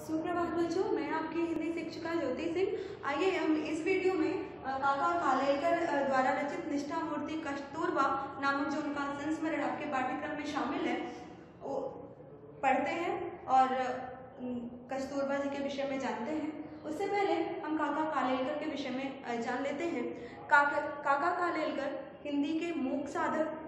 सुप्रभात बच्चों, मैं आपकी हिंदी शिक्षिका ज्योति सिंह। आइए हम इस वीडियो में काका कालेलकर द्वारा रचित निष्ठा मूर्ति कस्तूरबा नामक जो उनका संस्मरण आपके पाठ्यक्रम में शामिल है वो पढ़ते हैं और कस्तूरबा जी के विषय में जानते हैं। उससे पहले हम काका कालेलकर के विषय में जान लेते हैं। काका कालेलकर हिंदी के मूक साधक,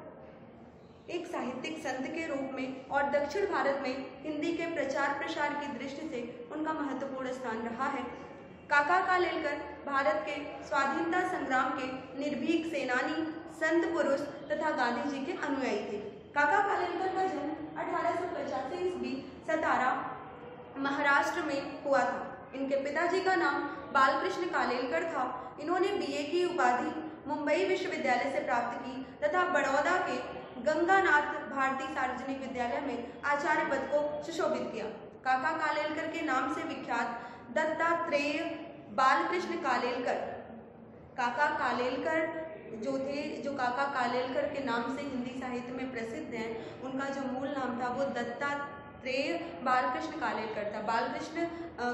एक साहित्यिक संत के रूप में और दक्षिण भारत में हिंदी के प्रचार प्रसार की दृष्टि से उनका महत्वपूर्ण स्थान रहा है। काका कालेलकर भारत के स्वाधीनता संग्राम के निर्भीक सेनानी, संत पुरुष तथा गांधी जी के अनुयायी थे। काका कालेलकर का जन्म 1885 ईस्वी सतारा, महाराष्ट्र में हुआ था। इनके पिताजी का नाम बालकृष्ण कालेलकर था। इन्होंने बीए की उपाधि मुंबई विश्वविद्यालय से प्राप्त की तथा बड़ौदा के गंगानाथ भारती सार्वजनिक विद्यालय में आचार्य पद को सुशोभित किया। काका कालेलकर के नाम से विख्यात दत्तात्रेय बालकृष्ण कालेलकर, काका कालेलकर जो काका कालेलकर के नाम से हिंदी साहित्य में प्रसिद्ध हैं, उनका जो मूल नाम था वो दत्तात्रेय बालकृष्ण कालेलकर था। बालकृष्ण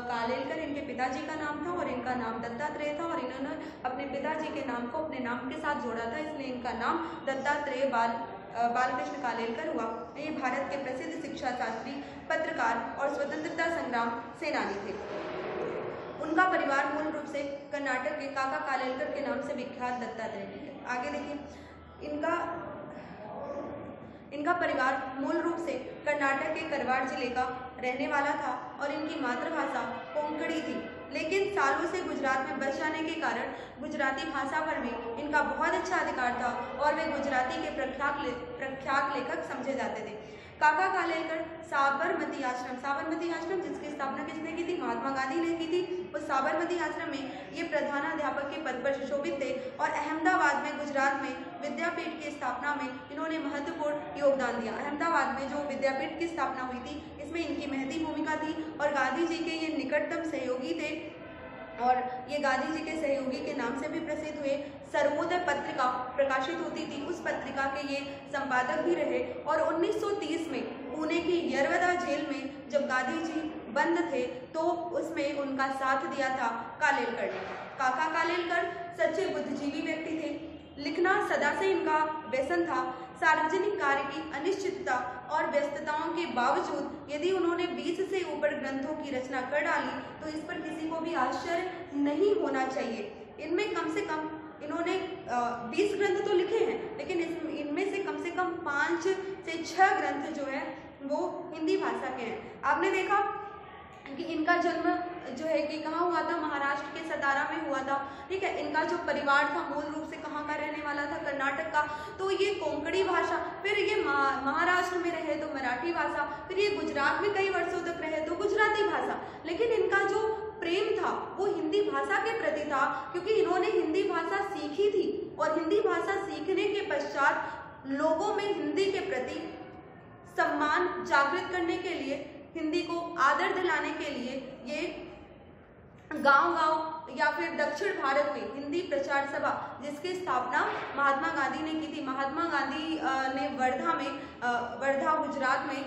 कालेलकर इनके पिताजी का नाम था और इनका नाम दत्तात्रेय था, और इन्होंने अपने पिताजी के नाम को अपने नाम के साथ जोड़ा था, इसलिए इनका नाम दत्तात्रेय बालकृष्ण कालेलकर हुआ। ये भारत के प्रसिद्ध शिक्षा शास्त्री, पत्रकार और स्वतंत्रता संग्राम सेनानी थे। उनका परिवार मूल रूप से कर्नाटक के काका कालेलकर के नाम से विख्यात दत्तात्रेय। आगे देखिए, इनका परिवार मूल रूप से कर्नाटक के करवाड़ जिले का रहने वाला था और इनकी मातृभाषा कोंकणी थी, लेकिन सालों से गुजरात में बस जाने के कारण गुजराती भाषा पर भी इनका बहुत अच्छा अधिकार था और वे गुजराती के प्रख्यात लेखक समझे जाते थे। काका कालेलकर साबरमती आश्रम जिसकी स्थापना किसने की थी? महात्मा गांधी ने की थी। उस साबरमती आश्रम में ये प्रधानाध्यापक के पद पर सुशोभित थे और अहमदाबाद में गुजरात में विद्यापीठ की स्थापना में इन्होंने महत्वपूर्ण योगदान दिया। अहमदाबाद में जो विद्यापीठ की स्थापना हुई थी, इसमें इनकी महती भूमिका थी और गांधी जी के ये निकटतम सहयोगी थे और ये गांधी जी के सहयोगी के नाम से भी प्रसिद्ध हुए। सर्वोदय पत्रिका प्रकाशित होती थी, उस पत्रिका के ये संपादक भी रहे और 1930 में पुणे की यरवदा जेल में जब गांधी जी बंद थे तो उसमें उनका साथ दिया था कालेलकर ने। काका कालेलकर सच्चे बुद्धिजीवी व्यक्ति थे। लिखना सदा से इनका व्यसन था। सार्वजनिक कार्य की अनिश्चितता और व्यस्तताओं के बावजूद यदि उन्होंने 20 से ऊपर ग्रंथों की रचना कर डाली तो इस पर किसी को भी आश्चर्य नहीं होना चाहिए। इनमें कम से कम इन्होंने 20 ग्रंथ तो लिखे हैं, लेकिन इनमें से कम 5 से 6 ग्रंथ जो है वो हिंदी भाषा के हैं। आपने देखा कि इनका जन्म जो है कि कहाँ हुआ था? महाराष्ट्र के सतारा में हुआ था। ठीक है, इनका जो परिवार था मूल रूप से कहाँ का रहने वाला था? कर्नाटक का। तो ये कोंकणी भाषा, फिर ये महाराष्ट्र में रहे तो मराठी भाषा, फिर ये गुजरात में कई वर्षों तक रहे तो गुजराती भाषा। लेकिन इनका जो प्रेम था वो हिंदी भाषा के प्रति था, क्योंकि इन्होंने हिंदी भाषा सीखी थी और हिंदी भाषा सीखने के पश्चात लोगों में हिंदी के प्रति सम्मान जागृत करने के लिए, हिंदी को आदर दिलाने के लिए ये गांव-गांव या फिर दक्षिण भारत में हिंदी प्रचार सभा, जिसकी स्थापना महात्मा गांधी ने की थी। महात्मा गांधी ने वर्धा गुजरात में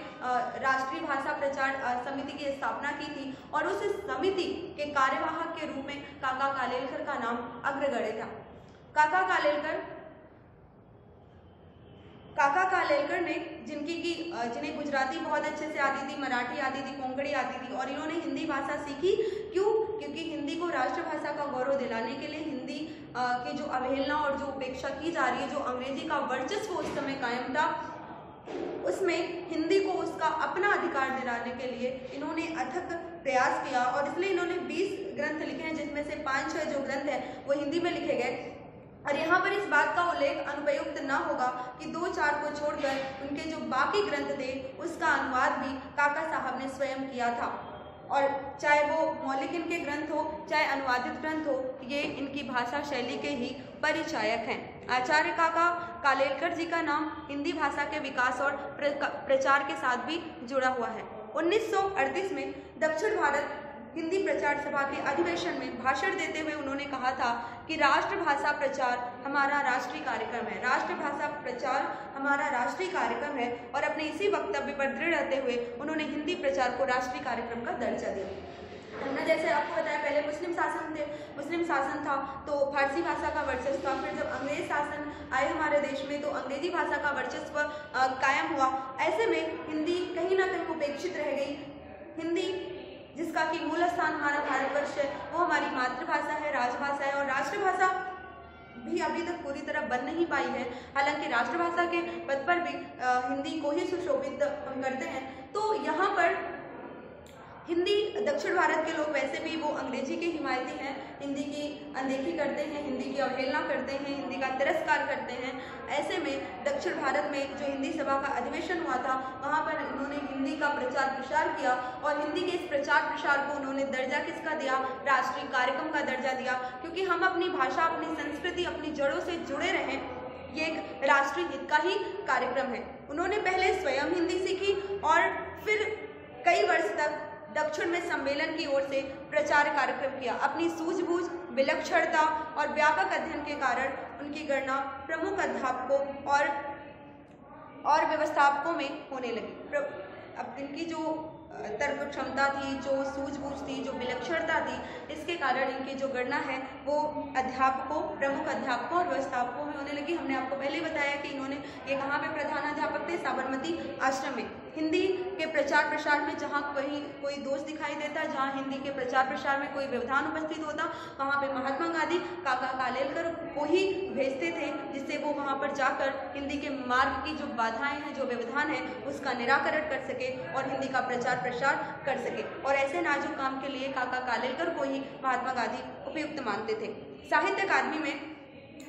राष्ट्रीय भाषा प्रचार समिति की स्थापना की थी और उस समिति के कार्यवाहक के रूप में काका कालेलकर का नाम अग्रगण्य था। काका कालेलकर ने जिन्हें गुजराती बहुत अच्छे से आती थी, मराठी आती थी, कोंकणी आती थी और इन्होंने हिंदी भाषा सीखी। क्यों? क्योंकि हिंदी को राष्ट्रभाषा का गौरव दिलाने के लिए हिंदी की जो अवहेलना और जो उपेक्षा की जा रही है, जो अंग्रेजी का वर्चस्व उस समय कायम था, उसमें हिंदी को उसका अपना अधिकार दिलाने के लिए इन्होंने अथक प्रयास किया और इसलिए इन्होंने 20 ग्रंथ लिखे हैं, जिसमें से 5-6 जो ग्रंथ हैं वो हिंदी में लिखे गए। और यहाँ पर इस बात का उल्लेख अनुपयुक्त न होगा कि 2-4 को छोड़कर उनके जो बाकी ग्रंथ थे उसका अनुवाद भी काका साहब ने स्वयं किया था, और चाहे वो मौलिक इनके ग्रंथ हो चाहे अनुवादित ग्रंथ हो, ये इनकी भाषा शैली के ही परिचायक हैं। आचार्य काका कालेलकर जी का नाम हिंदी भाषा के विकास और प्रचार के साथ भी जुड़ा हुआ है। 1938 में दक्षिण भारत हिंदी प्रचार सभा के अधिवेशन में भाषण देते हुए उन्होंने कहा था कि राष्ट्रभाषा प्रचार हमारा राष्ट्रीय कार्यक्रम है, राष्ट्रभाषा प्रचार हमारा राष्ट्रीय कार्यक्रम है। और अपने इसी वक्तव्य पर दृढ़ रहते हुए उन्होंने हिंदी प्रचार को राष्ट्रीय कार्यक्रम का दर्जा दिया। हमने जैसे आपको बताया पहले मुस्लिम शासन था तो फारसी भाषा का वर्चस्व था। फिर जब अंग्रेज शासन आए हमारे देश में तो अंग्रेजी भाषा का वर्चस्व कायम हुआ। ऐसे में हिंदी कहीं ना कहीं उपेक्षित रह गई। हिंदी जिसका कि मूल स्थान हमारा भारतवर्ष है, वो हमारी मातृभाषा है, राजभाषा है और राष्ट्रभाषा भी अभी तक पूरी तरह बन नहीं पाई है। हालांकि राष्ट्रभाषा के पद पर भी हिंदी को ही सुशोभित हम करते हैं। तो यहाँ पर हिंदी दक्षिण भारत के लोग वैसे भी वो अंग्रेजी के हिमायती हैं, हिंदी की अनदेखी करते हैं, हिंदी की अवहेलना करते हैं, हिंदी का तिरस्कार करते हैं। ऐसे में दक्षिण भारत में जो हिंदी सभा का अधिवेशन हुआ था वहाँ पर उन्होंने हिंदी का प्रचार प्रसार किया और हिंदी के इस प्रचार प्रसार को उन्होंने दर्जा किसका दिया? राष्ट्रीय कार्यक्रम का दर्जा दिया। क्योंकि हम अपनी भाषा, अपनी संस्कृति, अपनी जड़ों से जुड़े रहें, ये एक राष्ट्रीय हित का ही कार्यक्रम है। उन्होंने पहले स्वयं हिंदी सीखी और फिर कई वर्ष तक दक्षिण में सम्मेलन की ओर से प्रचार कार्यक्रम किया। अपनी सूझबूझ, विलक्षणता और व्यापक अध्ययन के कारण उनकी गणना प्रमुख अध्यापकों और व्यवस्थापकों में होने लगी। अब इनकी जो तर्क क्षमता थी, जो सूझबूझ थी, जो विलक्षणता थी, इसके कारण इनकी जो गणना है वो अध्यापकों, प्रमुख अध्यापकों और व्यवस्थापकों में होने लगी। हमने आपको पहले बताया कि इन्होंने ये कहाँ पे प्रधानाध्यापक थे? साबरमती आश्रम में। हिंदी के प्रचार प्रसार में जहाँ कहीं कोई दोष दिखाई देता, जहाँ हिंदी के प्रचार प्रसार में कोई व्यवधान उपस्थित होता, वहाँ पे महात्मा गांधी काका कालेलकर को ही भेजते थे जिससे वो वहाँ पर जाकर हिंदी के मार्ग की जो बाधाएं हैं, जो व्यवधान है, उसका निराकरण कर सके और हिंदी का प्रचार प्रसार कर सके। और ऐसे नाजुक काम के लिए काका कालेलकर को ही महात्मा गांधी उपयुक्त मानते थे। साहित्य अकादमी में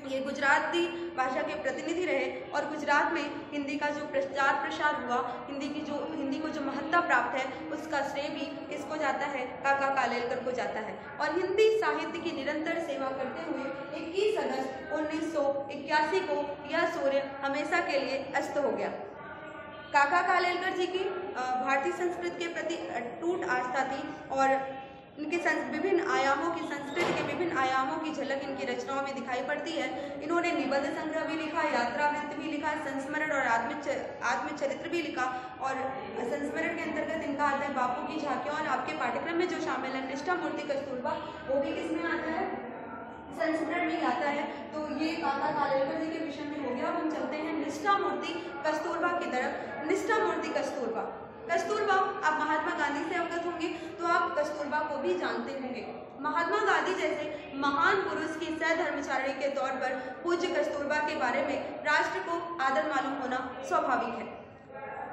ये गुजराती भाषा के प्रतिनिधि रहे और गुजरात में हिंदी का जो प्रचार प्रसार हुआ, हिंदी को जो महत्ता प्राप्त है, उसका श्रेय भी किसको जाता है? काका कालेलकर को जाता है। और हिंदी साहित्य की निरंतर सेवा करते हुए 21 अगस्त 1981 को यह सूर्य हमेशा के लिए अस्त हो गया। काका कालेलकर जी की भारतीय संस्कृति के प्रति अटूट आस्था थी और इनके विभिन्न आयामों की, संस्कृति के विभिन्न आयामों की झलक इनकी रचनाओं में दिखाई पड़ती है। इन्होंने निबंध संग्रह भी लिखा, यात्रावृत्त भी लिखा, संस्मरण और आत्मचरित्र भी लिखा। और संस्मरण के अंतर्गत इनका आता है बापू की झांकियां और आपके पाठ्यक्रम में जो शामिल है निष्ठा मूर्ति कस्तूरबा, वो भी किसमें आता है? संस्मरण में आता है। तो ये काका कालेलकर जी के विषय में हो गया। हम चलते हैं निष्ठा मूर्ति कस्तूरबा की तरफ। निष्ठा मूर्ति कस्तूरबा, आप महात्मा गांधी से अवगत होंगे तो आप कस्तूरबा को भी जानते होंगे। महात्मा गांधी जैसे महान पुरुष की सहधर्मचारिणी के तौर पर पूज्य कस्तूरबा के बारे में राष्ट्र को आदर मालूम होना स्वाभाविक है।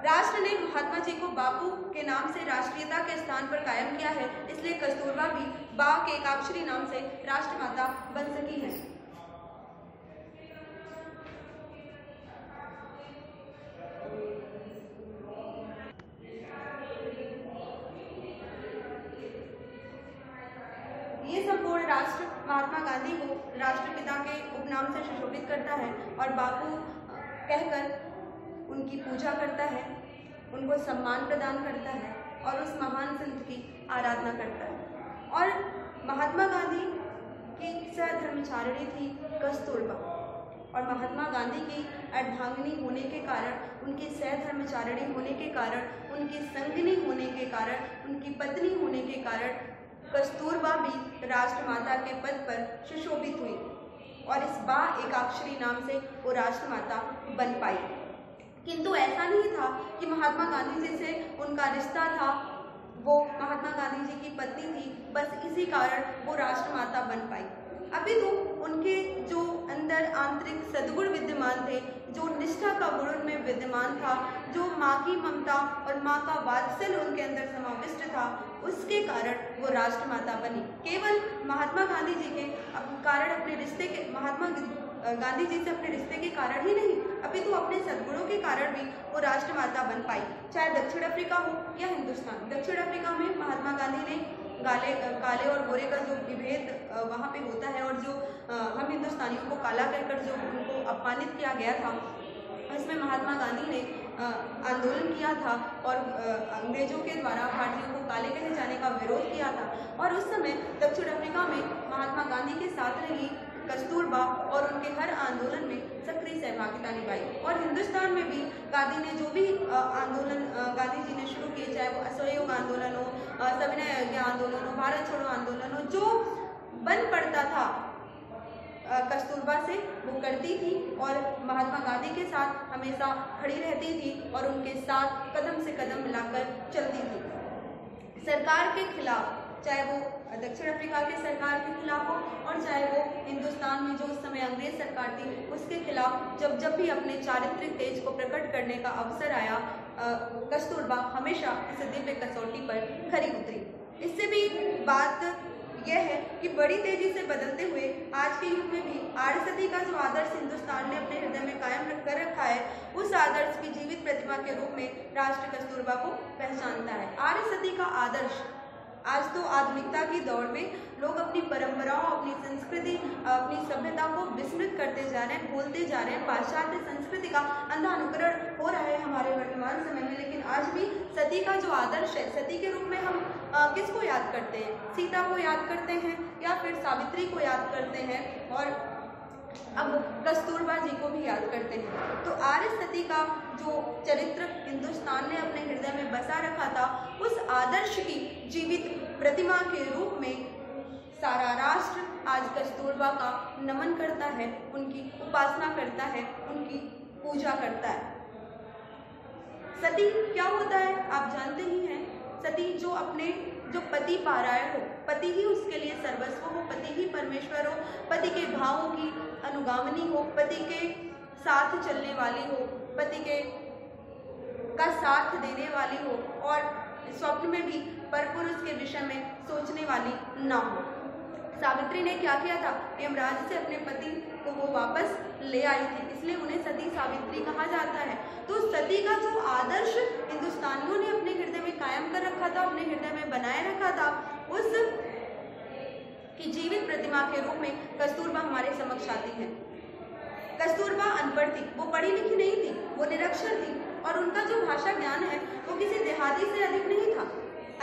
राष्ट्र ने महात्मा जी को बापू के नाम से राष्ट्रीयता के स्थान पर कायम किया है, इसलिए कस्तूरबा भी बा के एकाक्षरी नाम से राष्ट्रमाता बन सकी है। ये संपूर्ण राष्ट्र महात्मा गांधी को राष्ट्रपिता के उपनाम से सुशोभित करता है और बापू कहकर उनकी पूजा करता है, उनको सम्मान प्रदान करता है और उस महान संत की आराधना करता है। और महात्मा गांधी की सहधर्मचारिणी थी कस्तूरबा और महात्मा गांधी की अर्धांगिनी होने के कारण, उनकी सहधर्मचारिणी होने के कारण, उनकी संगिनी होने के कारण, उनकी पत्नी होने के कारण कस्तूरबा भी राष्ट्रमाता के पद पर सुशोभित हुई और इस बा एकाक्षरी नाम से वो राष्ट्रमाता बन पाई। किंतु ऐसा नहीं था कि महात्मा गांधी जी से उनका रिश्ता था, वो महात्मा गांधी जी की पत्नी थी, बस इसी कारण वो राष्ट्रमाता बन पाई। अभी तो उनके जो अंदर आंतरिक सद्गुण विद्यमान थे, जो निष्ठा का गुण उनमें विद्यमान था, जो माँ की ममता और माँ का वात्सल्य उनके अंदर समाविष्ट था, उसके कारण वो राष्ट्रमाता बनी। केवल महात्मा गांधी जी के कारण, अपने रिश्ते के, महात्मा गांधी जी से अपने रिश्ते के कारण ही नहीं, अभी तो अपने सद्गुणों के कारण भी वो राष्ट्रमाता बन पाई। चाहे दक्षिण अफ्रीका हो या हिंदुस्तान। दक्षिण अफ्रीका में महात्मा गांधी ने काले और गोरे का जो विभेद वहाँ पे होता है और जो हम हिंदुस्तानियों को काला कहकर जो उनको अपमानित किया गया था, इसमें महात्मा गांधी ने आंदोलन किया था और अंग्रेजों के द्वारा भारतीयों को काले कहे जाने का विरोध किया था। और उस समय दक्षिण अफ्रीका में महात्मा गांधी के साथ रही कस्तूरबा और उनके हर आंदोलन में सक्रिय सहभागिता निभाई। और हिंदुस्तान में भी गांधी ने जो भी आंदोलन गांधी जी ने शुरू किए, चाहे वो असहयोग आंदोलन हो, सविनय अवज्ञा आंदोलन हो, भारत छोड़ो आंदोलन हो, जो बन पड़ता था कस्तूरबा से वो करती थी और महात्मा गांधी के साथ हमेशा खड़ी रहती थी और उनके साथ कदम से कदम मिलाकर चलती थी। सरकार के खिलाफ, चाहे वो दक्षिण अफ्रीका की सरकार के खिलाफ हो और चाहे वो हिंदुस्तान में जो उस समय अंग्रेज सरकार थी उसके खिलाफ, जब भी अपने चारित्रिक तेज को प्रकट करने का अवसर आया, कस्तूरबा हमेशा इस दिव्य कसौटी पर खरी उतरी। इससे भी बात यह है कि बड़ी तेजी से बदलते हुए आज के युग में भी आर्य सती का जो आदर्श हिंदुस्तान ने अपने हृदय में कायम कर रखा है, उस आदर्श की जीवित प्रतिमा के रूप में राष्ट्र कस्तूरबा को पहचानता है। आर्य सती का आदर्श आज तो आधुनिकता की दौड़ में लोग अपनी परंपराओं, अपनी संस्कृति, अपनी सभ्यता को विस्मृत करते जा रहे हैं, भूलते जा रहे हैं। पाश्चात्य संस्कृति का अंधा अनुकरण हो रहा है हमारे वर्तमान समय में। लेकिन आज भी सती का जो आदर्श है, सती के रूप में हम किसको याद करते हैं? सीता को याद करते हैं या फिर सावित्री को याद करते हैं और अब कस्तूरबा जी को भी याद करते हैं। तो आर्य सती का जो चरित्र हिंदुस्तान ने अपने हृदय में बसा रखा था, उस आदर्श की जीवित प्रतिमा के रूप में सारा राष्ट्र आज कस्तूरबा का नमन करता है, उनकी उपासना करता है, उनकी पूजा करता है। सती क्या होता है आप जानते ही हैं। सती जो पति पारायण हो, पति ही उसके लिए सर्वस्व हो, पति ही परमेश्वर हो, पति के भावों की अनुगामिनी हो, पति के साथ चलने वाली हो, पति का साथ देने वाली हो और स्वप्न में भी परपुरुष के विषय में सोचने वाली ना हो। सावित्री ने क्या किया था? यमराज से अपने पति को वो वापस ले आई थी, इसलिए उन्हें सती सावित्री कहा जाता है। तो सती का जो आदर्श हिंदुस्तानियों ने अपने हृदय में कायम कर रखा था, अपने हृदय में बनाए रखा था, उस की जीवित प्रतिमा के रूप में कस्तूरबा हमारे समक्ष आती है। कस्तूरबा अनपढ़ थी, वो पढ़ी लिखी नहीं थी, वो निरक्षर थी और उनका जो भाषा ज्ञान है वो किसी देहाती से अधिक नहीं था।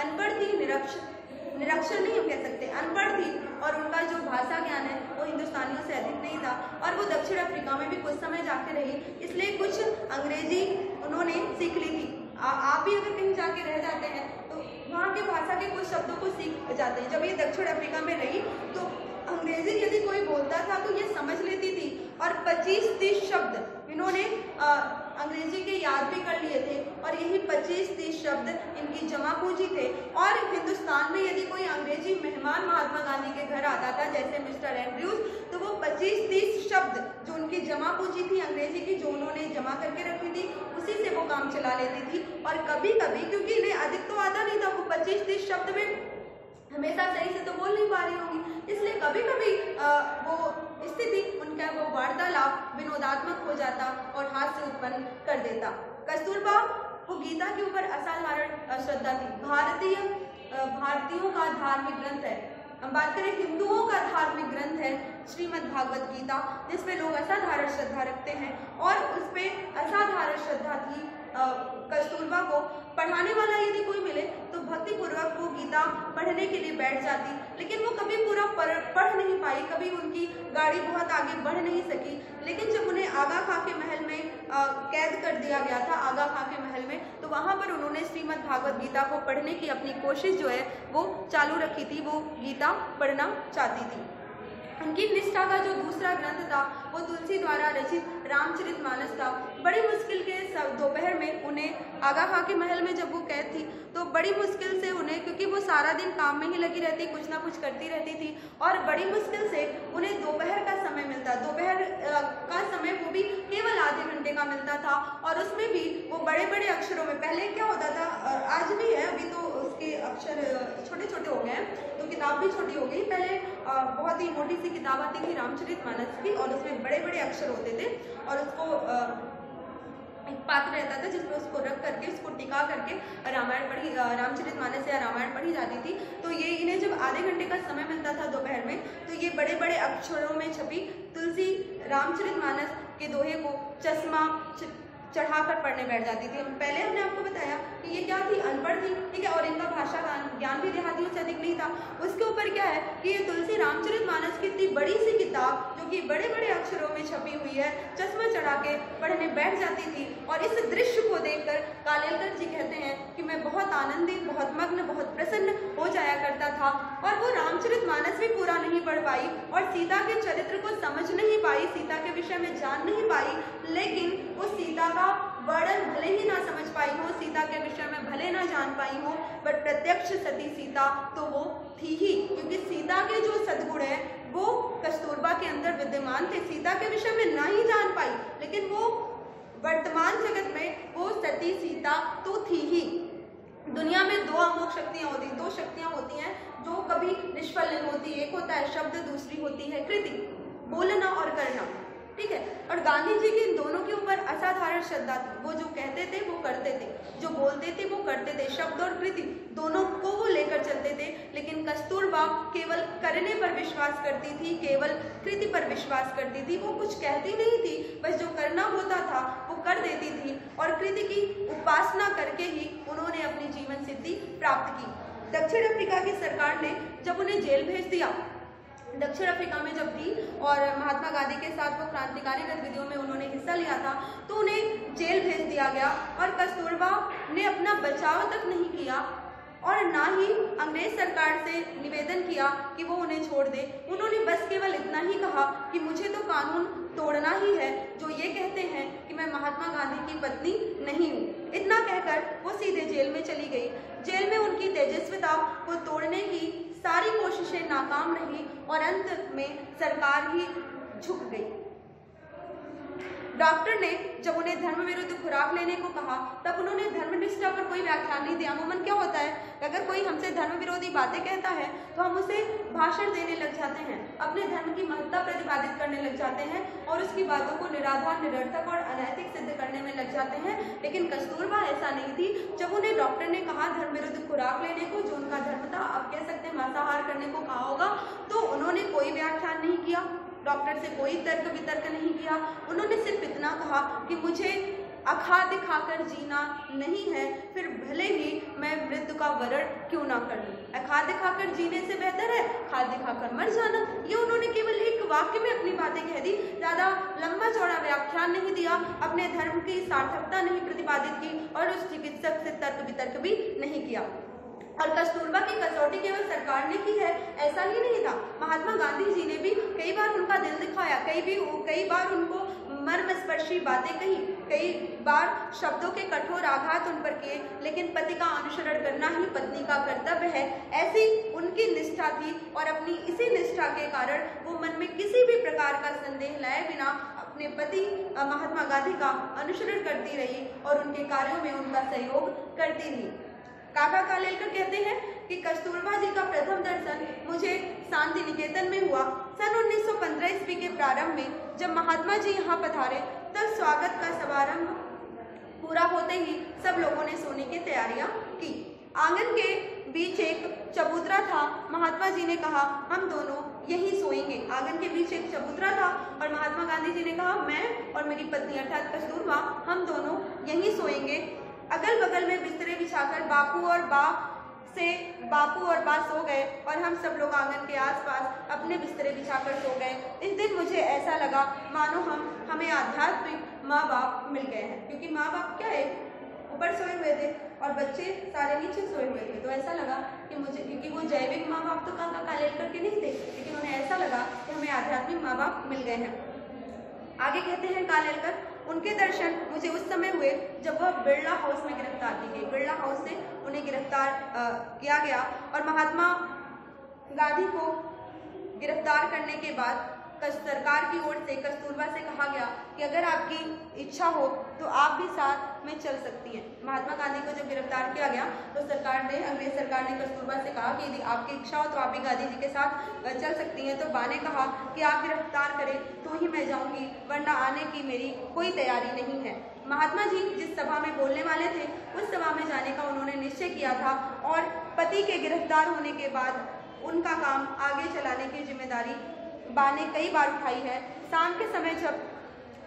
अनपढ़ थी, निरक्षर नहीं हम कह सकते, अनपढ़ थी और उनका जो भाषा ज्ञान है वो हिंदुस्तानियों से अधिक नहीं था। और वो दक्षिण अफ्रीका में भी कुछ समय जाके रही, इसलिए कुछ अंग्रेजी उन्होंने सीख ली थी। आप भी अगर कहीं जाके रह जाते हैं तो वहाँ के भाषा के कुछ शब्दों को सीख जाते हैं। जब ये दक्षिण अफ्रीका में रही तो अंग्रेजी यदि कोई बोलता था तो ये समझ लेती थी और 25-30 शब्द इन्होंने अंग्रेजी के याद भी कर लिए थे और यही 25-30 शब्द इनकी जमा पूंजी थे। और हिंदुस्तान में यदि कोई अंग्रेजी मेहमान महात्मा गांधी के घर आता था, जैसे मिस्टर एंड्रयूज, तो वो 25-30 शब्द जो उनकी जमा पूंजी थी अंग्रेजी की, जो उन्होंने जमा करके रखी थी, उसी से वो काम चला लेती थी। और कभी कभी, क्योंकि इन्हें अधिक तो आता नहीं था, वो 25-30 शब्द में हमेशा सही से तो बोल नहीं पा रही होंगी, इसलिए कभी कभी वो स्थिति, उनका वो वार्तालाप विनोदात्मक हो जाता और हास्य उत्पन्न कर देता। कस्तूरबा को गीता के ऊपर असाधारण श्रद्धा थी। भारतीयों का धार्मिक ग्रंथ है, हम बात करें हिंदुओं का धार्मिक ग्रंथ है श्रीमद् भागवत गीता, जिसपे लोग असाधारण श्रद्धा रखते हैं और उसपे असाधारण श्रद्धा थी। कस्तूरबा को पढ़ाने वाला यदि कोई मिले तो भक्तिपूर्वक वो गीता पढ़ने के लिए बैठ जाती, लेकिन वो कभी पूरा पढ़ नहीं पाई, कभी उनकी गाड़ी बहुत आगे बढ़ नहीं सकी। लेकिन जब उन्हें आगा खां के महल में कैद कर दिया गया था, आगा खां के महल में, तो वहाँ पर उन्होंने श्रीमद् भागवत गीता को पढ़ने की अपनी कोशिश जो है वो चालू रखी थी, वो गीता पढ़ना चाहती थी। उनकी निष्ठा का जो दूसरा ग्रंथ था वो तुलसी द्वारा रचित रामचरितमानस था। बड़ी मुश्किल के दोपहर में उन्हें आगा खां के महल में जब वो कैद थी तो बड़ी मुश्किल से उन्हें, क्योंकि वो सारा दिन काम में ही लगी रहती, कुछ ना कुछ करती रहती थी, और बड़ी मुश्किल से उन्हें दोपहर का समय मिलता। दोपहर का समय वो भी केवल आधे घंटे का मिलता था और उसमें भी वो बड़े बड़े अक्षरों में, पहले क्या होता था, आज भी है, अभी तो उसके अक्षर छोटे छोटे हो गए हैं तो किताब भी छोटी हो गई। पहले बहुत ही मोटी सी किताब आती थी रामचरितमानस की और उसमें बड़े बड़े अक्षर होते थे और उसको एक पात्र रहता था जिसमें उसको रख करके, उसको टिका करके रामचरितमानस या रामायण पढ़ी जाती थी। तो ये इन्हें जब आधे घंटे का समय मिलता था दोपहर में, तो ये बड़े बड़े अक्षरों में छपी तुलसी रामचरितमानस के दोहे को चश्मा चढ़ाकर पढ़ने बैठ जाती थी। पहले हमने आपको बताया कि ये क्या थी, अनपढ़ थी, ठीक है, और इनका भाषा ज्ञान भी देहातियों से अधिक नहीं था। उसके ऊपर क्या है कि ये तुलसी रामचरितमानस की इतनी बड़ी सी किताब जो कि बड़े बड़े अक्षरों में छपी हुई है, चश्मा चढ़ा के पढ़ने बैठ जाती थी। और इस दृश्य को देखकर कालेलकर जी कहते हैं कि मैं बहुत आनंदित, बहुत मग्न, बहुत प्रसन्न हो जाया करता था। और वो रामचरितमानस भी पूरा नहीं पढ़ पाई और सीता के चरित्र को समझ नहीं पाई, सीता के विषय में जान नहीं पाई, लेकिन वो सीता का वर्णन भले ही ना समझ पाई हो, सीता के विषय में भले ना जान पाई हो, बट प्रत्यक्ष सती सीता तो वो थी ही, क्योंकि सीता के जो सद्गुण है वो कस्तूरबा के अंदर विद्यमान थे। सीता के विषय में ना ही जान पाई, लेकिन वो वर्तमान जगत में वो सती सीता तो थी ही। दुनिया में दो अमोघ शक्तियां होती हैं, दो शक्तियां होती हैं जो कभी निष्फल नहीं होती। एक होता है शब्द, दूसरी होती है कृति, बोलना और करना, ठीक है। और गांधी जी की इन दोनों के ऊपर असाधारण श्रद्धा थी। वो जो कहते थे वो करते थे, जो बोलते थे वो करते थे, शब्द और कृति दोनों को वो लेकर चलते थे। लेकिन कस्तूरबा केवल करने पर विश्वास करती थी, केवल कृति पर विश्वास करती थी। वो कुछ कहती नहीं थी, बस जो करना होता था वो कर देती थी। और कृति की उपासना करके ही उन्होंने अपनी जीवन सिद्धि प्राप्त की। दक्षिण अफ्रीका की सरकार ने जब उन्हें जेल भेज दिया, दक्षिण अफ्रीका में जब थी और महात्मा गांधी के साथ वो क्रांतिकारी गतिविधियों में उन्होंने हिस्सा लिया था, तो उन्हें जेल भेज दिया गया। और कस्तूरबा ने अपना बचाव तक नहीं किया और ना ही अंग्रेज सरकार से निवेदन किया कि वो उन्हें छोड़ दे। उन्होंने बस केवल इतना ही कहा कि मुझे तो कानून तोड़ना ही है जो ये कहते हैं कि मैं महात्मा गांधी की पत्नी नहीं हूँ। इतना कहकर वो सीधे जेल में चली गई। जेल में उनकी तेजस्विता को तोड़ने की सारी कोशिशें नाकाम रही और अंत में सरकार ही झुक गई। डॉक्टर ने जब उन्हें धर्म विरुद्ध खुराक लेने को कहा, तब उन्होंने धर्मनिष्ठा पर कोई व्याख्यान नहीं दिया। अमूमन क्या होता है, अगर कोई हमसे धर्म विरोधी बातें कहता है तो हम उसे भाषण देने लग जाते हैं, अपने धर्म की महत्ता प्रतिपादित करने लग जाते हैं और उसकी बातों को निराधार, निरर्थक और अनैतिक सिद्ध करने में लग जाते हैं। लेकिन कस्तूरबा ऐसा नहीं थी। जब उन्हें डॉक्टर ने कहा धर्म विरुद्ध खुराक लेने को, जो उनका धर्म था, आप कह सकते हैं मांसाहार करने को कहा होगा, तो उन्होंने कोई व्याख्यान नहीं किया, डॉक्टर से कोई तर्क वितर्क नहीं किया। उन्होंने सिर्फ इतना कहा कि मुझे अखाद्य खाकर जीना नहीं है, फिर भले ही मैं मृत्यु का वरण क्यों ना कर लूं। अखाद्य खाकर जीने से बेहतर है खाद्य खाकर मर जाना। ये उन्होंने केवल एक वाक्य में अपनी बातें कह दी, ज्यादा लंबा चौड़ा व्याख्यान नहीं दिया, अपने धर्म की सार्थकता नहीं प्रतिपादित की और उस चिकित्सक से तर्क वितर्क भी नहीं किया। और कस्तूरबा की कसौटी केवल सरकार ने की है ऐसा ही नहीं था। महात्मा गांधी जी ने भी कई बार उनका दिल दिखाया, कई बार उनको मर्मस्पर्शी बातें कही, कई बार शब्दों के कठोर आघात उन पर किए, लेकिन पति का अनुसरण करना ही पत्नी का कर्तव्य है, ऐसी उनकी निष्ठा थी। और अपनी इसी निष्ठा के कारण वो मन में किसी भी प्रकार का संदेह लाए बिना अपने पति महात्मा गांधी का अनुसरण करती रही और उनके कार्यों में उनका सहयोग करती रही। काका कालेलकर कहते हैं कि कस्तूरबा जी का प्रथम दर्शन मुझे शांति निकेतन में हुआ। सन 1915 ईस्वी के प्रारंभ में जब महात्मा जी यहाँ पधारे, तब स्वागत का समारंभ पूरा होते ही सब लोगों ने सोने की तैयारियां की। आंगन के बीच एक चबूतरा था। महात्मा जी ने कहा हम दोनों यहीं सोएंगे। आंगन के बीच एक चबूतरा था और महात्मा गांधी जी ने कहा मैं और मेरी पत्नी अर्थात कस्तूरबा हम दोनों यहीं सोएंगे। अगल बगल में बिस्तरे बिछाकर बापू और बा सो गए और हम सब लोग आंगन के आसपास अपने बिस्तरे बिछाकर सो गए। इस दिन मुझे ऐसा लगा मानो हमें आध्यात्मिक माँ बाप मिल गए हैं, क्योंकि माँ बाप क्या है ऊपर सोए हुए थे और बच्चे सारे नीचे सोए हुए थे। तो ऐसा लगा कि मुझे, क्योंकि वो जैविक माँ बाप तो काका कालेलकर के नहीं थे, लेकिन उन्हें ऐसा लगा कि हमें आध्यात्मिक माँ बाप मिल गए हैं। आगे कहते हैं कालेलकर, उनके दर्शन मुझे उस समय हुए जब वह बिरला हाउस में गिरफ्तार की गई। बिरला हाउस से उन्हें गिरफ्तार किया गया और महात्मा गांधी को गिरफ्तार करने के बाद सरकार की ओर से कस्तूरबा से कहा गया कि अगर आपकी इच्छा हो तो आप भी साथ में चल सकती हैं। महात्मा गांधी को जब गिरफ्तार किया गया तो अंग्रेज सरकार ने कस्तूरबा से कहा कि यदि आपकी इच्छा हो तो आप भी गांधी जी के साथ चल सकती हैं। तो बा ने कहा कि आप गिरफ्तार करें तो ही मैं जाऊंगी, वरना आने की मेरी कोई तैयारी नहीं है। महात्मा जी जिस सभा में बोलने वाले थे उस सभा में जाने का उन्होंने निश्चय किया था और पति के गिरफ्तार होने के बाद उनका काम आगे चलाने की जिम्मेदारी बा ने कई बार उठाई है। शाम के समय जब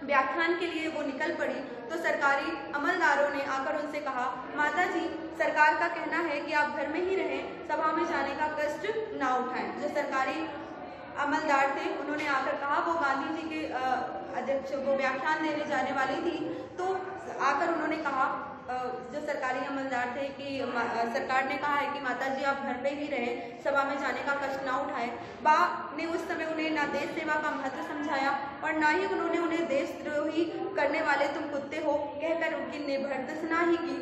व्याख्यान के लिए वो निकल पड़ी तो सरकारी अमलदारों ने आकर उनसे कहा, माता जी सरकार का कहना है कि आप घर में ही रहें, सभा में जाने का कष्ट ना उठाएं। जो सरकारी अमलदार थे उन्होंने आकर कहा, वो गांधी जी के अध्यक्ष वो व्याख्यान देने जाने वाली थी, तो आकर उन्होंने कहा जो सरकारी अमलदार थे कि सरकार ने कहा है कि माता जी आप घर पे ही रहे, सभा में जाने का कष्ट ना उठाए। बा ने उस समय उन्हें ना देश सेवा का महत्व समझाया और ना ही उन्होंने उन्हें देशद्रोही करने वाले तुम कुत्ते हो कहकर उनकी निभर्त्सना ही की।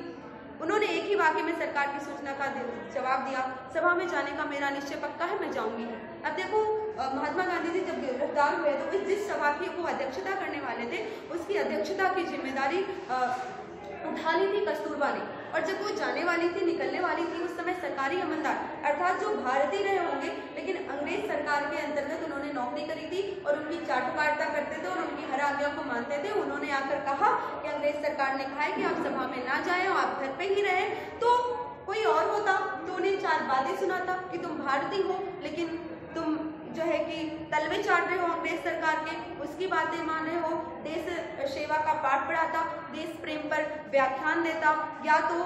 उन्होंने एक ही वाक्य में सरकार की सूचना का जवाब दिया, सभा में जाने का मेरा निश्चय पक्का है, मैं जाऊंगी। अब देखो महात्मा गांधी जी जब गिरफ्तार हुए तो जिस सभा की वो अध्यक्षता करने वाले थे उसकी अध्यक्षता की जिम्मेदारी उठा ली थी कस्तूरबा ने, और जब वो जाने वाली थी, निकलने वाली थी, उस समय सरकारी अमलदार अर्थात जो भारतीय रहे होंगे लेकिन अंग्रेज सरकार के अंतर्गत उन्होंने नौकरी करी थी और उनकी चाटुकारिता करते थे और उनकी हर आज्ञा को मानते थे। उन्होंने आकर कहा कि अंग्रेज सरकार ने कहा है कि आप सभा में ना जाएं, आप घर पे ही रहे। तो कोई और होता तो उन्हें चार बातें सुनाता कि तुम भारतीय हो लेकिन तुम जो है कि तलवे चाट रहे हो अंग्रेज सरकार के, उसकी बातें मान रहे हो, देश सेवा का पाठ पढ़ाता, देश प्रेम पर व्याख्यान देता, या तो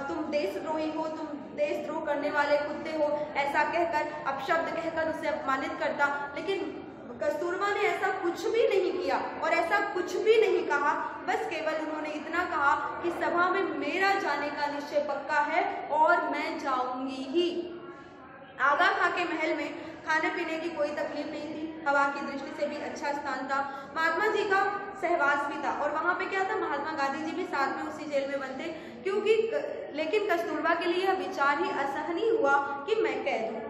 तुम देशद्रोही हो, तुम देशद्रोह करने वाले कुत्ते हो, ऐसा कहकर अपशब्द कहकर उसे अपमानित करता। लेकिन कस्तूरबा ने ऐसा कुछ भी नहीं किया और ऐसा कुछ भी नहीं कहा, बस केवल उन्होंने इतना कहा कि सभा में मेरा जाने का निश्चय पक्का है और मैं जाऊंगी ही। आगा खां के महल में खाने पीने की कोई तकलीफ नहीं थी, हवा की दृष्टि से भी अच्छा स्थान था, महात्मा जी का सहवास भी था और वहां पे क्या था, महात्मा गांधी जी भी साथ में उसी जेल में बंद थे, क्योंकि लेकिन कस्तूरबा के लिए यह विचार ही असहनीय हुआ कि मैं कैद हूँ।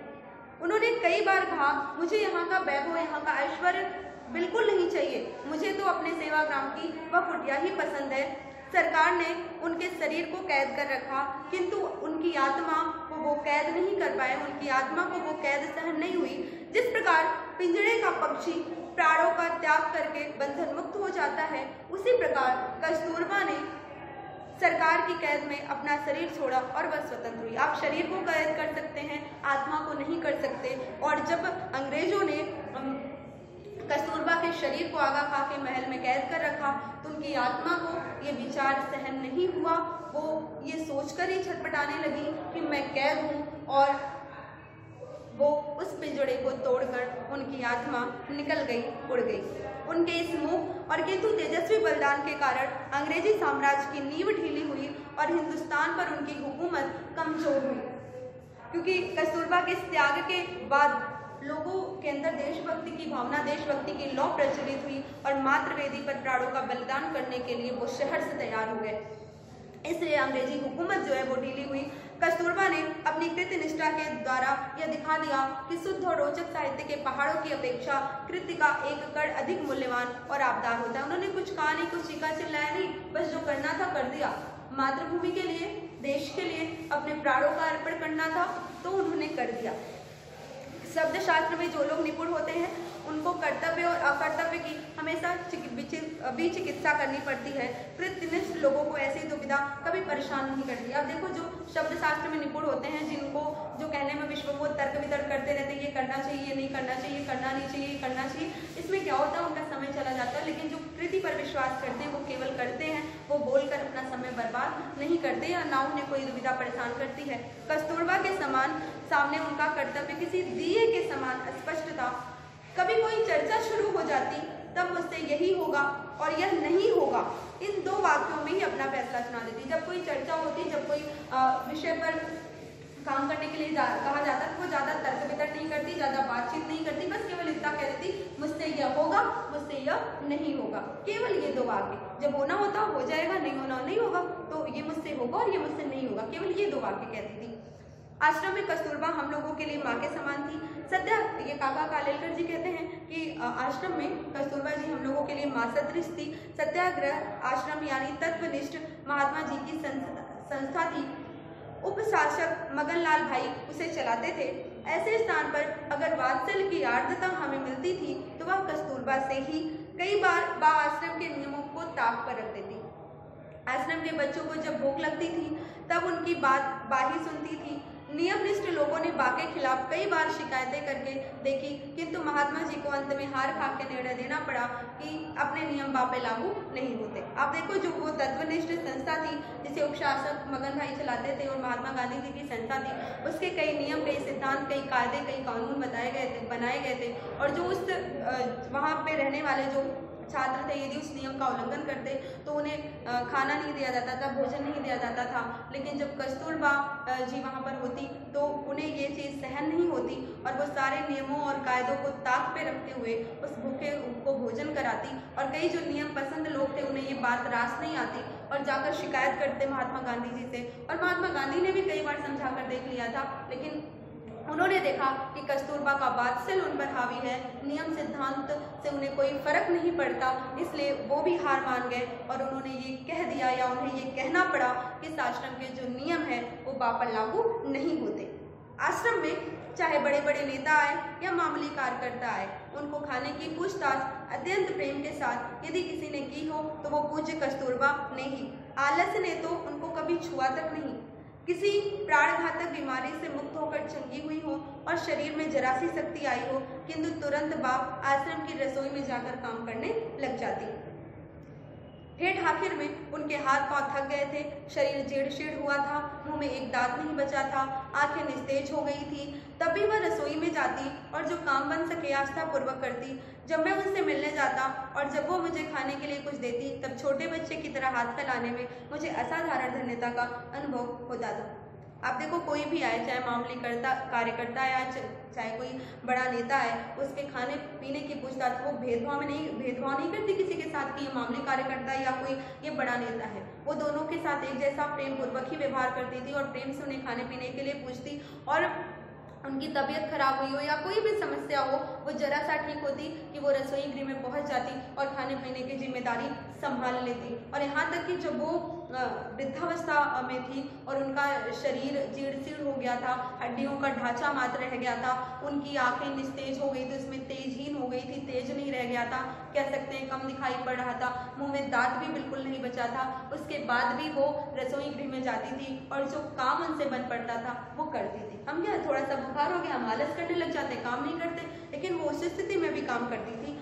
उन्होंने कई बार कहा, मुझे यहाँ का वैभव, यहाँ का ऐश्वर्य बिल्कुल नहीं चाहिए, मुझे तो अपने सेवाग्राम की वह कुटिया ही पसंद है। सरकार ने उनके शरीर को कैद कर रखा किंतु उनकी आत्मा को वो कैद नहीं कर पाए, उनकी आत्मा को वो कैद सहन नहीं हुई। जिस प्रकार पिंजड़े का पक्षी प्राणों का त्याग करके बंधन मुक्त हो जाता है, उसी प्रकार कस्तूरबा ने सरकार की कैद में अपना शरीर छोड़ा और वह स्वतंत्र हुई। आप शरीर को कैद कर सकते हैं, आत्मा को नहीं कर सकते। और जब अंग्रेजों ने कस्तूरबा के शरीर को आगा खां के महल में कैद कर रखा तो उनकी आत्मा को ये विचार सहन नहीं हुआ, वो ये सोचकर ही छटपटाने लगी कि मैं कैद हूँ, और वो उस पिंजड़े को तोड़कर उनकी आत्मा निकल गई, उड़ गई। उनके इस मूक और किंतु तेजस्वी बलिदान के कारण अंग्रेजी साम्राज्य की नींव ढीली हुई और हिंदुस्तान पर उनकी हुकूमत कमजोर हुई, क्योंकि कस्तूरबा के इस त्याग के बाद लोगों के अंदर देशभक्ति की भावना, देशभक्ति की लौ प्रचलित हुई और मातृवेदी पर प्राणों का बलिदान करने के लिए वो शहर से तैयार हो गए। इसलिए अंग्रेजी हुकूमत जो है वो ढीली हुई। कस्तूरबा ने अपनी कृत्य निष्ठा के द्वारा यह दिखा दिया कि शुद्ध और रोचक साहित्य के पहाड़ों की अपेक्षा कृत्य का एक कण अधिक मूल्यवान और आबदार होता है। उन्होंने कुछ कहा नहीं, कुछ चीखा चिल्लाया नहीं, बस जो करना था कर दिया। मातृभूमि के लिए, देश के लिए अपने प्राणों का अर्पण करना था तो उन्होंने कर दिया। शब्द शास्त्र में जो लोग निपुण होते हैं उनको कर्तव्य और अकर्तव्य की हमेशा भी चिकित्सा करनी पड़ती है। कृत्यनिष्ठ लोगों को ऐसी दुविधा कभी परेशान नहीं करती। अब देखो, जो शब्द शास्त्र में निपुण होते हैं, जिनको जो कहने में विश्व को तर्क वितर्क करते रहते हैं, ये करना चाहिए, ये नहीं करना चाहिए, करना नहीं चाहिए, ये करना चाहिए, इसमें क्या होता है, उनका समय चला जाता है। लेकिन जो कृति पर विश्वास करते हैं वो केवल करते हैं, वो बोलकर अपना समय बर्बाद नहीं करते या ना उन्हें कोई दुविधा परेशान करती है। कस्तूरबा के समान सामने उनका कर्तव्य किसी दिए के समान स्पष्ट था। कभी कोई चर्चा शुरू हो जाती तब मुझसे यही होगा और यह नहीं होगा, इन दो वाक्यों में ही अपना फैसला सुना देती। जब कोई चर्चा होती, जब कोई विषय पर काम करने के लिए कहा जाता तो वो ज़्यादा तर्क वितर्क नहीं करती, ज़्यादा बातचीत नहीं करती, बस केवल इतना कह देती, मुझसे यह होगा, मुझसे यह नहीं होगा, केवल ये दो वाक्य। जब होना होता हो जाएगा, नहीं होना नहीं होगा, तो ये मुझसे होगा और ये मुझसे नहीं होगा, केवल ये दो वाक्य कहती थी। आश्रम में कस्तूरबा हम लोगों के लिए माँ के समान थी। सद्या ये काका कालेलकर जी कहते हैं कि आश्रम में कस्तूरबा जी हम लोगों के लिए माँ सदृश थी। सत्याग्रह आश्रम यानी तत्वनिष्ठ महात्मा जी की संस्था थी। उपशासक मगनलाल भाई उसे चलाते थे। ऐसे स्थान पर अगर वात्सल्य की आर्द्रता हमें मिलती थी तो वह कस्तूरबा से ही। कई बार बा आश्रम के नियमों को ताक पर रख देती। आश्रम के बच्चों को जब भूख लगती थी तब उनकी बात बाही सुनती थी। नियमनिष्ठ लोगों ने बा के खिलाफ कई बार शिकायतें करके देखी, किंतु महात्मा जी को अंत में हार खा के निर्णय देना पड़ा कि अपने नियम बा पे लागू नहीं होते। आप देखो, जो वो तत्वनिष्ठ संस्था थी जिसे उपशासक मगन भाई चलाते थे और महात्मा गांधी जी की संस्था थी, उसके कई नियम, कई सिद्धांत, कई कायदे, कई कानून बनाए गए थे और जो उस वहाँ पे रहने वाले जो छात्र थे, यदि उस नियम का उल्लंघन करते तो उन्हें खाना नहीं दिया जाता था, भोजन नहीं दिया जाता था। लेकिन जब कस्तूरबा जी वहाँ पर होती तो उन्हें ये चीज़ सहन नहीं होती और वो सारे नियमों और कायदों को ताक पे रखते हुए उस भूखे को भोजन कराती। और कई जो नियम पसंद लोग थे उन्हें ये बात रास नहीं आती और जाकर शिकायत करते महात्मा गांधी जी से। और महात्मा गांधी ने भी कई बार समझा कर देख लिया था, लेकिन उन्होंने देखा कि कस्तूरबा का वात्सल्य उन पर हावी है, नियम सिद्धांत से उन्हें कोई फर्क नहीं पड़ता, इसलिए वो भी हार मान गए और उन्होंने ये कह दिया या उन्हें ये कहना पड़ा कि इस आश्रम के जो नियम है वो बा पर लागू नहीं होते। आश्रम में चाहे बड़े बड़े नेता आए या मामूली कार्यकर्ता आए, उनको खाने की पूछताछ अत्यंत प्रेम के साथ यदि किसी ने की हो तो वो पूज्य कस्तूरबा ने ही। आलस्य ने तो उनको कभी छुआ तक नहीं। किसी प्राणघातक बीमारी से मुक्त होकर चंगी हुई हो और शरीर में जरा सी शक्ति आई हो, किंतु तुरंत बाप आश्रम की रसोई में जाकर काम करने लग जाती। ठेठ आखिर में उनके हाथ पांव थक गए थे, शरीर जीर्ण हुआ था, मुंह में एक दांत नहीं बचा था, आंखें निस्तेज हो गई थी, तब भी वह रसोई में जाती और जो काम बन सके आस्था पूर्वक करती। जब मैं उनसे मिलने जाता और जब वो मुझे खाने के लिए कुछ देती, तब छोटे बच्चे की तरह हाथ फैलाने में मुझे असाधारण धन्यता का अनुभव होता था। आप देखो, कोई भी आए, चाहे मामूली कार्यकर्ता या चाहे कोई बड़ा नेता है, उसके खाने पीने की पूछताछ वो भेदभाव नहीं करती किसी के साथ कि ये मामूली कार्यकर्ता या कोई ये बड़ा नेता है। वो दोनों के साथ एक जैसा प्रेम पूर्वक ही व्यवहार करती थी और प्रेम से उन्हें खाने पीने के लिए पूछती। और उनकी तबीयत खराब हुई हो या कोई भी समस्या हो, वो जरा सा ठीक होती कि वो रसोई गृह में पहुंच जाती और खाने पीने की जिम्मेदारी संभाल लेती। और यहाँ तक कि जब वो वृद्धावस्था में थी और उनका शरीर जीर्ण हो गया था, हड्डियों का ढांचा मात्र रह गया था, उनकी आंखें निस्तेज हो गई थी, उसमें तेजहीन हो गई थी, तेज नहीं रह गया था, कह सकते हैं कम दिखाई पड़ रहा था, मुंह में दांत भी बिल्कुल नहीं बचा था, उसके बाद भी वो रसोई गृह में जाती थी और जो काम उनसे बन पड़ता था वो करती थी। हम क्या, थोड़ा सा बुखार हो गया, हम आलस करने लग जाते, काम नहीं करते, लेकिन वो उस स्थिति में भी काम करती थी।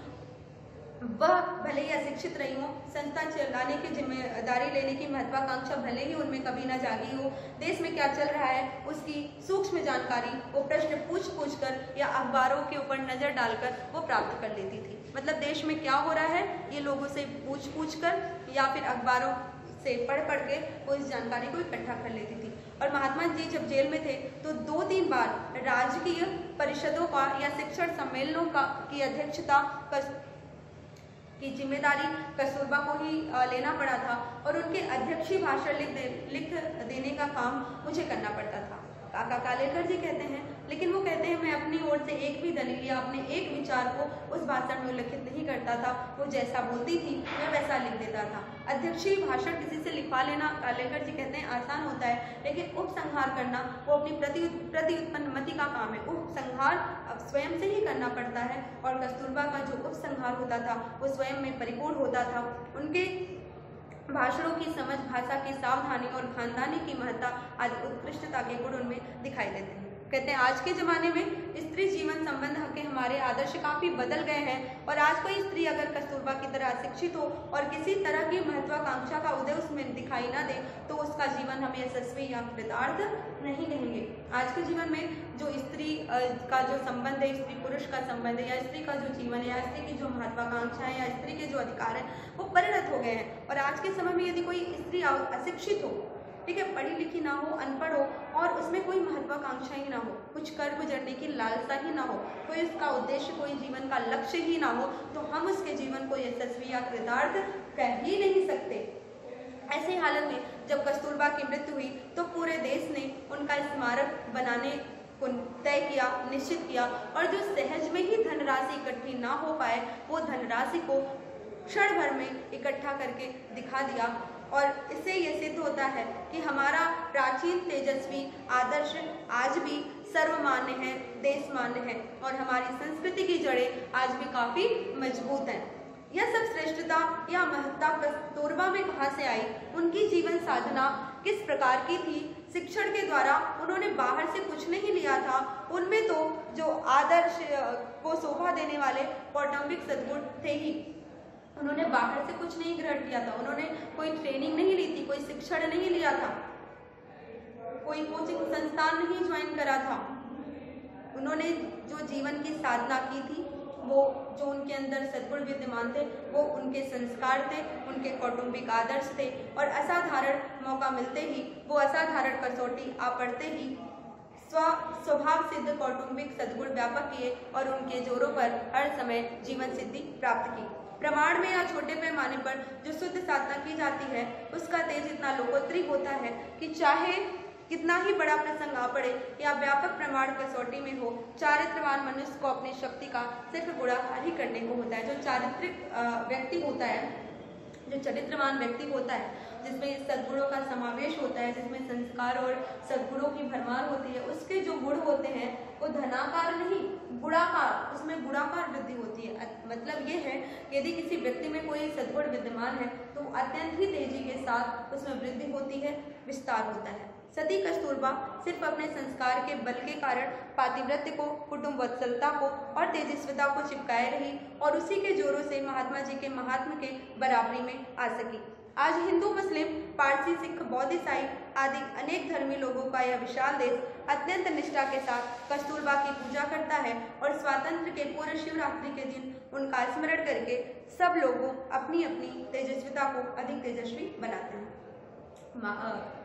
वह भले ही अशिक्षित रही हो, संस्था चलाने की जिम्मेदारी लेने की महत्वाकांक्षा भले ही उनमें कभी न जागी हो, देश में क्या चल रहा है उसकी सूक्ष्म जानकारी वो प्रश्न पूछ कर या अखबारों के ऊपर नजर डालकर वो प्राप्त कर लेती थी। मतलब देश में क्या हो रहा है ये लोगों से पूछ कर या फिर अखबारों से पढ़ के वो इस जानकारी को इकट्ठा कर लेती थी। और महात्मा जी जब जेल में थे तो 2-3 बार राजकीय परिषदों का या शिक्षण सम्मेलनों की अध्यक्षता की जिम्मेदारी कस्तूरबा को ही लेना पड़ा था और उनके अध्यक्षीय भाषण लिख देने का काम मुझे करना पड़ता था। काका कालेलकर जी कहते हैं, लेकिन वो कहते हैं मैं अपनी ओर से एक भी दलील या अपने एक विचार को उस भाषण में उल्लेखित नहीं करता था, वो जैसा बोलती थी मैं वैसा लिख देता था। अध्यक्षीय भाषण किसी से लिखवा लेना, कालेलकर जी कहते हैं, आसान होता है, लेकिन उपसंहार करना वो अपनी प्रति उत्पन्नमति का काम है। उपसंहार स्वयं से ही करना पड़ता है और कस्तूरबा का जो उपसंहार होता था वो स्वयं में परिपूर्ण होता था। उनके भाषणों की समझ, भाषा की सावधानी और खानदानी की महत्ता आदि उत्कृष्टता के गुण उनमें दिखाई देते हैं। कहते हैं आज के ज़माने में स्त्री जीवन संबंध के हमारे आदर्श काफ़ी बदल गए हैं और आज कोई स्त्री अगर कस्तूरबा की तरह अशिक्षित हो और किसी तरह की महत्वाकांक्षा का उदय उसमें दिखाई ना दे तो उसका जीवन हम यशस्वी या कृतार्थ नहीं कहेंगे। आज के जीवन में जो स्त्री का जो संबंध है, स्त्री पुरुष का संबंध है या स्त्री का जो जीवन है या स्त्री की जो महत्वाकांक्षा है या स्त्री के जो अधिकार है वो परिणत हो गए हैं। और आज के समय में यदि कोई स्त्री अशिक्षित हो, ठीक है, पढ़ी लिखी ना हो, अनपढ़ हो और उसमें कोई महत्वाकांक्षा ही ना हो, कुछ कर गुजरने की लालसा ही ना हो, कोई उसका उद्देश्य, कोई जीवन का लक्ष्य ही ना हो, तो हम उसके जीवन को यशस्वी या कृतार्थ कह ही नहीं सकते। ऐसे हालत में जब कस्तूरबा की मृत्यु हुई तो पूरे देश ने उनका स्मारक बनाने को तय किया, निश्चित किया और जो सहज में ही धनराशि इकट्ठी ना हो पाए वो धनराशि को क्षण भर में इकट्ठा करके दिखा दिया। और इससे ये सिद्ध होता है कि हमारा प्राचीन तेजस्वी आदर्श आज भी सर्वमान्य है, देशमान्य है और हमारी संस्कृति की जड़ें आज भी काफ़ी मजबूत हैं। यह सब श्रेष्ठता या महत्ता कस्तूरबा में कहाँ से आई, उनकी जीवन साधना किस प्रकार की थी, शिक्षण के द्वारा उन्होंने बाहर से कुछ नहीं लिया था। उनमें तो जो आदर्श को शोभा देने वाले कौटुंबिक सद्गुण थे ही। उन्होंने बाहर से कुछ नहीं ग्रहण किया था, उन्होंने कोई ट्रेनिंग नहीं ली थी, कोई शिक्षण नहीं लिया था, कोई कोचिंग संस्थान नहीं ज्वाइन करा था। उन्होंने जो जीवन की साधना की थी, वो जो उनके अंदर सद्गुण विद्यमान थे, वो उनके संस्कार थे, उनके कौटुंबिक आदर्श थे, और असाधारण मौका मिलते ही, वो असाधारण कसौटी आ पड़ते ही स्वभाव सिद्ध कौटुंबिक सद्गुण व्यापक किए और उनके जोरों पर हर समय जीवन सिद्धि प्राप्त की। प्रमाण में या छोटे पैमाने पर जो शुद्ध साधना की जाती है, उसका तेज इतना लोकोत्तरी होता है कि चाहे कितना ही बड़ा प्रसंग आ पड़े या व्यापक प्रमाण कसौटी में हो, चारित्रवान मनुष्य को अपनी शक्ति का सिर्फ गुणाकार ही करने को होता है। जो चारित्रिक व्यक्ति होता है, जो चरित्रवान व्यक्ति होता है, जिसमें सद्गुणों का समावेश होता है, जिसमें संस्कार और सद्गुणों की भरमार होती है, उसके जो गुण होते हैं वो धनाकार नहीं, गुणाकार, उसमें गुणाकार वृद्धि होती है। मतलब ये है कि यदि किसी व्यक्ति में कोई सद्गुण विद्यमान है तो अत्यंत ही तेजी के साथ उसमें वृद्धि होती है, विस्तार होता है। सती कस्तूरबा सिर्फ अपने संस्कार के बल के कारण पातिव्रत्य को, कुटुंब वत्सलता को और तेजस्विता को चिपकाए रही और उसी के जोरों से महात्मा जी के महात्मा के बराबरी में आ सकी। आज हिंदू, मुस्लिम, पारसी, सिख, बौद्ध, ईसाई आदि अनेक धर्मी लोगों का यह विशाल देश अत्यंत निष्ठा के साथ कस्तूरबा की पूजा करता है और स्वातंत्र के पूर्व शिवरात्रि के दिन उनका स्मरण करके सब लोगों अपनी अपनी तेजस्विता को अधिक तेजस्वी बनाते हैं।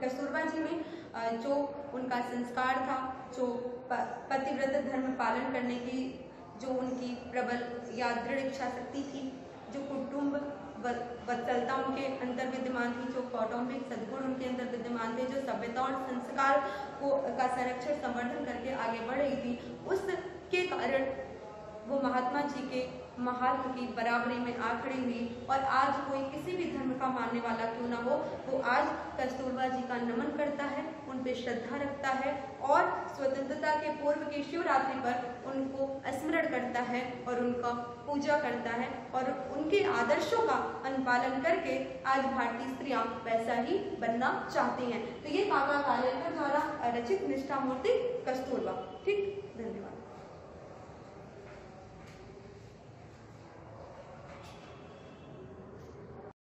कस्तूरबा जी में जो उनका संस्कार था, जो पतिव्रत धर्म पालन करने की जो उनकी प्रबल या दृढ़ इच्छा शक्ति थी, जो कुटुंब वत्सलता उनके अंदर विद्यमान थी, जो कौटुंबिक सद्गुण उनके अंदर विद्यमान थे, जो सभ्यता और संस्कार का संरक्षण संवर्धन करके आगे बढ़ रही थी, उसके कारण वो महात्मा जी के महात्मा की बराबरी में आ खड़ी हुई। और आज कोई किसी भी धर्म का मानने वाला क्यों ना हो, वो आज कस्तूरबा जी का नमन करता है, उन पे श्रद्धा रखता है और स्वतंत्रता के पूर्व की शिवरात्रि पर उनको स्मरण करता है और उनका पूजा करता है और उनके आदर्शों का अनुपालन करके आज भारतीय स्त्रियां वैसा ही बनना चाहती हैं। तो ये काका कालेलकर द्वारा रचित निष्ठा मूर्ति कस्तूरबा। ठीक, धन्यवाद।